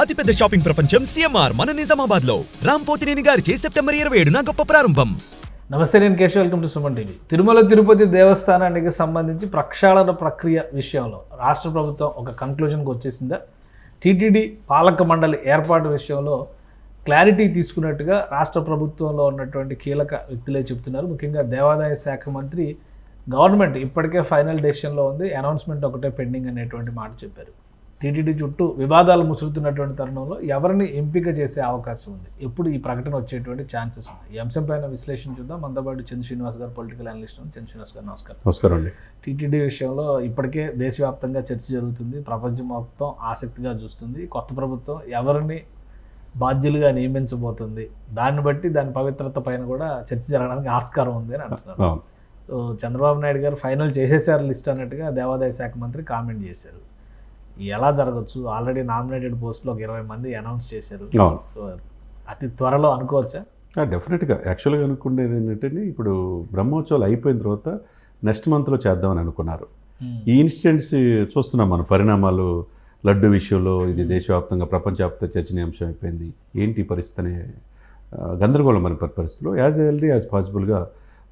అతిపెద్ద షాపింగ్ ప్రపంచం సిఎంఆర్ మన నిజామాబాద్ లో రాంపోతినేని గారిచే సెప్టెంబర్ 27న గొప్ప ప్రారంభం. నమస్తే, నేను Keshav. Welcome to Suman TV. Tirumala Tirupati దేవస్థానానికి సంబంధించి ప్రక్షాళన ప్రక్రియ విషయంలో రాష్ట్ర ప్రభుత్వం ఒక కన్క్లూజన్కి వచ్చేసిందా? టీటీడీ పాలక మండలి ఏర్పాటు విషయంలో క్లారిటీ తీసుకున్నట్టుగా రాష్ట్ర ప్రభుత్వంలో ఉన్నటువంటి కీలక వ్యక్తులే చెబుతున్నారు. ముఖ్యంగా దేవాదాయ శాఖ మంత్రి గవర్నమెంట్ ఇప్పటికే ఫైనల్ డెసిషన్లో ఉంది, అనౌన్స్మెంట్ ఒకటే పెండింగ్ అనేటువంటి మాట చెప్పారు. టీటీడీ చుట్టూ వివాదాలు ముసురుతున్నటువంటి తరుణంలో ఎవరిని ఎంపిక చేసే అవకాశం ఉంది, ఎప్పుడు ఈ ప్రకటన వచ్చేటువంటి ఛాన్సెస్ ఉన్నాయి? ఈ అంశంపైన విశ్లేషణ చూద్దాం. మనతో పాటు చంద్ర శ్రీనివాస్ గారు, పొలిటికల్ అనలిస్ట్. చంద్ర శ్రీనివాస్ గారు నమస్కారం. నమస్కారం అండి. టీటీడీ విషయంలో ఇప్పటికే దేశవ్యాప్తంగా చర్చ జరుగుతుంది, ప్రపంచం మొత్తం ఆసక్తిగా చూస్తుంది. కొత్త ప్రభుత్వం ఎవరిని బాధ్యులుగా నియమించబోతుంది, దాన్ని బట్టి దాని పవిత్రత పైన కూడా చర్చ జరగడానికి ఆస్కారం ఉంది అని అంటున్నారు. సో చంద్రబాబు నాయుడు గారు ఫైనల్ చేసేసారు లిస్ట్ అన్నట్టుగా దేవాదాయ శాఖ మంత్రి కామెంట్ చేశారు. ఎలా జరగచ్చు? ఆల్రెడీ నామినేటెడ్ పోస్టులో ఒక 20 మంది అనౌన్స్ చేశారు. సో అతి త్వరలో అనుకోవచ్చా? డెఫినెట్గా. యాక్చువల్గా అనుకునేది ఏంటంటే, ఇప్పుడు బ్రహ్మోత్సవాలు అయిపోయిన తర్వాత నెక్స్ట్ మంత్లో చేద్దామని అనుకున్నారు. ఈ ఇన్సిడెంట్స్ చూస్తున్నాం మన పరిణామాలు. లడ్డు విషయంలో ఇది దేశవ్యాప్తంగా ప్రపంచవ్యాప్తంగా చర్చనీయాంశం అయిపోయింది. ఏంటి పరిస్థితి అనే గందరగోళం మన పరిస్థితుల్లో యాజ్ ఎర్లీ యాజ్ పాసిబుల్గా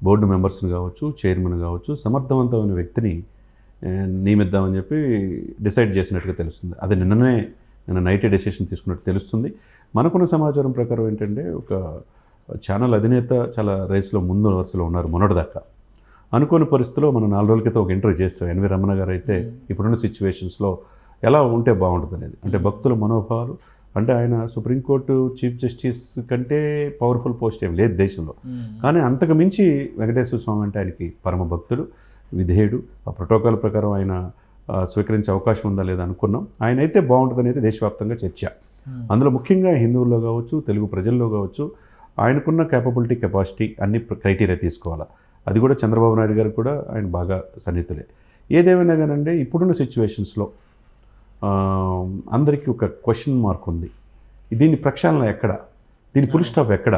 బోర్డు మెంబర్స్ని కావచ్చు, చైర్మన్ కావచ్చు, సమర్థవంతమైన వ్యక్తిని నియమిద్దామని చెప్పి డిసైడ్ చేసినట్టుగా తెలుస్తుంది. అది నిన్న నైటే డెసిషన్ తీసుకున్నట్టు తెలుస్తుంది. మనకున్న సమాచారం ప్రకారం ఏంటంటే, ఒక ఛానల్ అధినేత చాలా రేసులో ముందు వరుసలో ఉన్నారు మొన్నటిదాకా. అనుకోని పరిస్థితిలో మనం 4 రోజుల క్రితం ఒక ఇంటర్వ్యూ చేస్తాం. ఎన్వి రమణ గారు అయితే ఇప్పుడున్న సిచ్యువేషన్స్లో ఎలా ఉంటే బాగుంటుంది అనేది, అంటే భక్తుల మనోభావాలు, అంటే ఆయన సుప్రీంకోర్టు చీఫ్ జస్టిస్ కంటే పవర్ఫుల్ పోస్ట్ ఏం లేదు దేశంలో, కానీ అంతకు మించి వెంకటేశ్వర స్వామి అంటే ఆయనకి పరమ భక్తుడు, విధేయుడు. ఆ ప్రోటోకాల్ ప్రకారం ఆయన స్వీకరించే అవకాశం ఉందా లేదా అనుకున్నాం. ఆయన అయితే బాగుంటుంది అనేది దేశవ్యాప్తంగా చర్చ. అందులో ముఖ్యంగా హిందువుల్లో కావచ్చు, తెలుగు ప్రజల్లో కావచ్చు, ఆయనకున్న కెపాసిటీ అన్ని క్రైటీరియా తీసుకోవాలా. అది కూడా చంద్రబాబు నాయుడు గారు కూడా ఆయన బాగా సన్నిహితులే. ఏదేమైనా కానండి, ఇప్పుడున్న సిచ్యువేషన్స్లో అందరికీ ఒక క్వశ్చన్ మార్క్ ఉంది. దీని ప్రక్షాళన ఎక్కడ, దీని ఫుల్ స్టాప్ ఎక్కడ?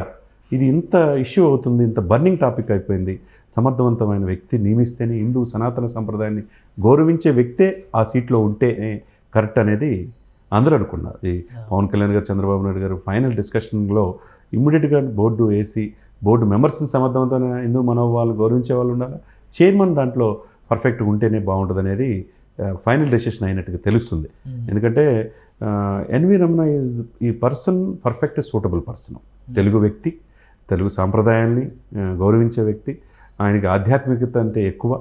ఇది ఇంత ఇష్యూ అవుతుంది, ఇంత బర్నింగ్ టాపిక్ అయిపోయింది. సమర్థవంతమైన వ్యక్తి నియమిస్తేనే, హిందూ సనాతన సంప్రదాయాన్ని గౌరవించే వ్యక్తే ఆ సీట్లో ఉంటేనే కరెక్ట్ అనేది అందరూ అనుకున్నారు. ఈ పవన్ కళ్యాణ్ గారు, చంద్రబాబు నాయుడు గారు ఫైనల్ డిస్కషన్లో ఇమ్మీడియట్గా బోర్డు వేసి, బోర్డు మెంబర్స్ని సమర్థవంతమైన హిందూ మనోభావాలు గౌరవించే వాళ్ళు ఉండాలి, చైర్మన్ దాంట్లో పర్ఫెక్ట్గా ఉంటేనే బాగుంటుంది అనేది ఫైనల్ డెసిషన్ అయినట్టుగా తెలుస్తుంది. ఎందుకంటే ఎన్వి రమణ ఈ person perfect suitable person. Telugu వ్యక్తి, తెలుగు సాంప్రదాయాల్ని గౌరవించే వ్యక్తి, ఆయనకి ఆధ్యాత్మికత అంటే ఎక్కువ,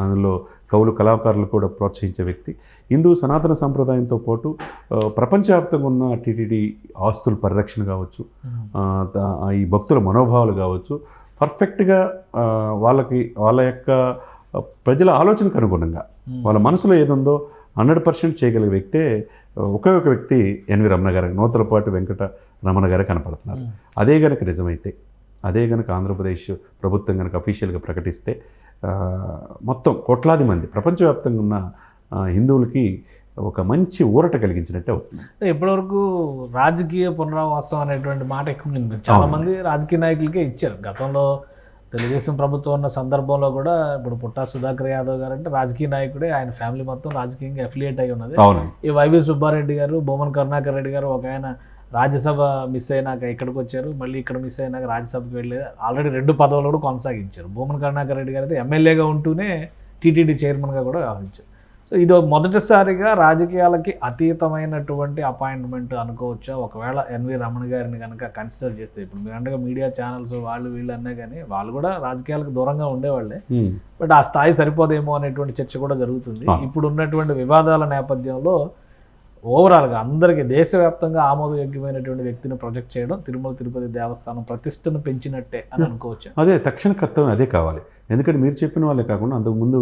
అందులో కవులు కళాకారులు కూడా ప్రోత్సహించే వ్యక్తి, హిందూ సనాతన సంప్రదాయంతో పాటు ప్రపంచవ్యాప్తంగా ఉన్న టీటీడీ ఆస్తుల పరిరక్షణ కావచ్చు, ఈ భక్తుల మనోభావాలు కావచ్చు, పర్ఫెక్ట్గా వాళ్ళ యొక్క ప్రజల ఆలోచనకు అనుగుణంగా వాళ్ళ మనసులో ఏదుందో 100% చేయగలిగే వ్యక్తే ఒకే ఒక వ్యక్తి ఎన్వి రమణ గారు, నూతలపాటి వెంకట రమణ గారే కనపడుతున్నారు. అదే కనుక నిజమైతే, అదే కనుక ఆంధ్రప్రదేశ్ ప్రభుత్వం కనుక అఫీషియల్గా ప్రకటిస్తే మొత్తం కోట్లాది మంది ప్రపంచవ్యాప్తంగా ఉన్న హిందువులకి ఒక మంచి ఊరట కలిగించినట్టే అవుతుంది. ఇప్పటివరకు రాజకీయ పునరావాసం అనేటువంటి మాట ఎక్కువ వినిపించింది. చాలామంది రాజకీయ నాయకులకే ఇచ్చారు. గతంలో తెలుగుదేశం ప్రభుత్వం ఉన్న సందర్భంలో కూడా ఇప్పుడు పుట్టా సుధాకర్ యాదవ్ గారు అంటే రాజకీయ నాయకుడే, ఆయన ఫ్యామిలీ మొత్తం రాజకీయంగా అఫిలియేట్ అయి ఉన్నది. ఈ వైవి సుబ్బారెడ్డి గారు, బొమ్మన కరుణాకర్ రెడ్డి గారు, ఒక ఆయన రాజ్యసభ మిస్ అయినాక ఇక్కడికి వచ్చారు, మళ్ళీ ఇక్కడ మిస్ అయినాక రాజ్యసభకి వెళ్ళి ఆల్రెడీ 2 పదవులు కూడా కొనసాగించారు. బొమ్మన కరుణాకర్ రెడ్డి గారు అయితే ఎమ్మెల్యేగా ఉంటూనే టీటీడీ చైర్మన్గా కూడా వ్యవహరించారు. సో ఇది మొదటిసారిగా రాజకీయాలకి అతీతమైనటువంటి అపాయింట్మెంట్ అనుకోవచ్చా? ఒకవేళ ఎన్వి రమణ గారిని కనుక కన్సిడర్ చేస్తే, ఇప్పుడు మీరు అంటే మీడియా ఛానల్స్ వీళ్ళు అన్నా కానీ వాళ్ళు కూడా రాజకీయాలకు దూరంగా ఉండేవాళ్ళే, బట్ ఆ స్థాయి సరిపోదేమో అనేటువంటి చర్చ కూడా జరుగుతుంది. ఇప్పుడు ఉన్నటువంటి వివాదాల నేపథ్యంలో ఓవరాల్గా అందరికీ దేశవ్యాప్తంగా ఆమోదయోగ్యమైనటువంటి వ్యక్తిని ప్రొజెక్ట్ చేయడం తిరుమల తిరుపతి దేవస్థానం ప్రతిష్టను పెంచినట్టే అని అనుకోవచ్చు. అదే తక్షణ కర్తవ్యం అదే కావాలి. ఎందుకంటే మీరు చెప్పిన వాళ్ళే కాకుండా అంతకుముందు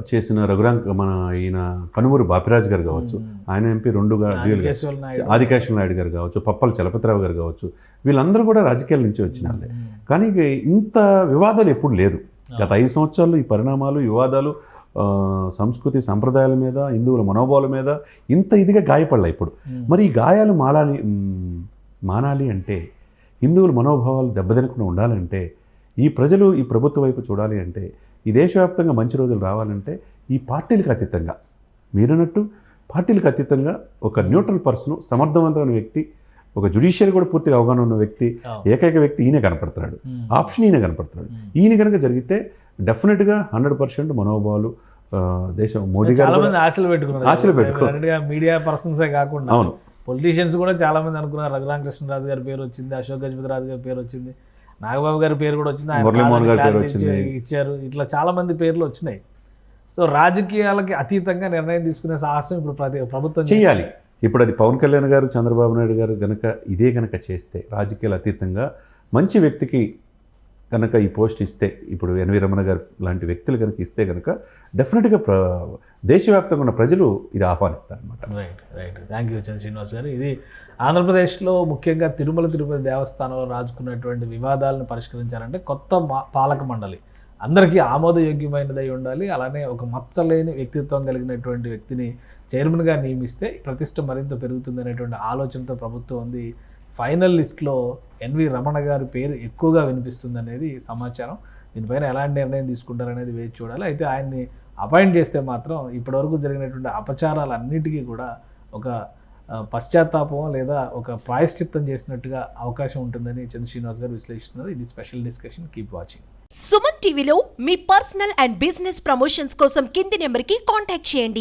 చేసిన ఈయన కనుమూరు బాపిరాజు గారు కావచ్చు, ఆయన ఎంపీ 2గా ఆదికేశ్వర నాయుడు గారు కావచ్చు, పప్పల చలపతిరావు గారు కావచ్చు, వీళ్ళందరూ కూడా రాజకీయాల నుంచి వచ్చిన వాళ్ళే. కానీ ఇంత వివాదాలు ఎప్పుడు లేదు. గత 5 సంవత్సరాలు ఈ పరిణామాలు, వివాదాలు సంస్కృతి సంప్రదాయాల మీద, హిందువుల మనోభావాల మీద ఇంత ఇదిగా గాయపడలే ఇప్పుడు. మరి ఈ గాయాలు మానాలి అంటే, హిందువుల మనోభావాలు దెబ్బతినకుండా ఉండాలంటే, ఈ ప్రజలు ఈ ప్రభుత్వ వైపు చూడాలి అంటే, ఈ దేశవ్యాప్తంగా మంచి రోజులు రావాలంటే, ఈ పార్టీలకు అతీతంగా మీరన్నట్టు పార్టీలకు అతీతంగా ఒక న్యూట్రల్ పర్సన్, సమర్థవంతమైన వ్యక్తి, ఒక జ్యుడిషియల్ కూడా పూర్తిగా అవగాహన ఉన్న వ్యక్తి, ఏకైక వ్యక్తి ఈయన కనపడుతున్నాడు. ఆప్షన్ ఈయన కనపడుతున్నాడు. ఈయన కనుక జరిగితే డెఫినెట్గా 100% మనోభావాలు దేశం మోదీ గారు చాలా మంది ఆశలు పెట్టుకున్నారు. మీడియా పర్సన్సే కాకుండా అవును, పొలిటీషియన్స్ కూడా చాలా మంది అనుకున్నారు. రఘురామకృష్ణరాజు గారి పేరు వచ్చింది, అశోక్ గజపతిరాజు గారి పేరు వచ్చింది, నాగబాబు గారి పేరు కూడా వచ్చింది, మురళీమోహన్ గారి పేరు ఇచ్చారు. ఇట్లా చాలా మంది పేర్లు వచ్చినాయి. సో రాజకీయాలకి అతీతంగా నిర్ణయం తీసుకునే సాహసం ఇప్పుడు ప్రభుత్వం చేయాలి. ఇప్పుడు అది పవన్ కళ్యాణ్ గారు, చంద్రబాబు నాయుడు గారు గనక ఇదే గనక చేస్తే, రాజకీయాలు అతీతంగా మంచి వ్యక్తికి కనుక ఈ పోస్ట్ ఇస్తే, ఇప్పుడు ఎన్వి రమణ గారు లాంటి వ్యక్తులు కనుక ఇస్తే కనుక డెఫినెట్గా దేశవ్యాప్తంగా ఉన్న ప్రజలు ఇది ఆహ్వానిస్తారనమాట. రైట్. థ్యాంక్ యూ శ్రీనివాస్ గారు. ఇది ఆంధ్రప్రదేశ్లో ముఖ్యంగా తిరుపతి దేవస్థానంలో రాజుకున్నటువంటి వివాదాలను పరిష్కరించాలంటే కొత్త పాలక మండలి అందరికీ ఆమోదయోగ్యమైనదై ఉండాలి. అలానే ఒక మచ్చలేని వ్యక్తిత్వం కలిగినటువంటి వ్యక్తిని చైర్మన్గా నియమిస్తే ప్రతిష్ట మరింత పెరుగుతుంది అనేటువంటి ఆలోచనతో ప్రభుత్వం ఉంది. ఫైనల్ లిస్ట్లో ఎన్వి రమణ గారి పేరు ఎక్కువగా వినిపిస్తుంది అనేది సమాచారం. దీనిపైన ఎలాంటి నిర్ణయం తీసుకుంటారనేది వేచి చూడాలి. అయితే ఆయన్ని అపాయింట్ చేస్తే మాత్రం ఇప్పటివరకు జరిగినటువంటి అపచారాలన్నిటికీ కూడా ఒక పశ్చాత్తాపం లేదా ఒక ప్రాయశ్చిత్తం చేసినట్టుగా అవకాశం ఉంటుందని చంద్ర శ్రీనివాస్ గారు విశ్లేషిస్తున్నారు. ఇది special discussion. Keep watching. Suman టీవీలో మీ పర్సనల్ అండ్ బిజినెస్ ప్రమోషన్స్ కోసం కింది నెంబర్కి కాంటాక్ట్ చేయండి.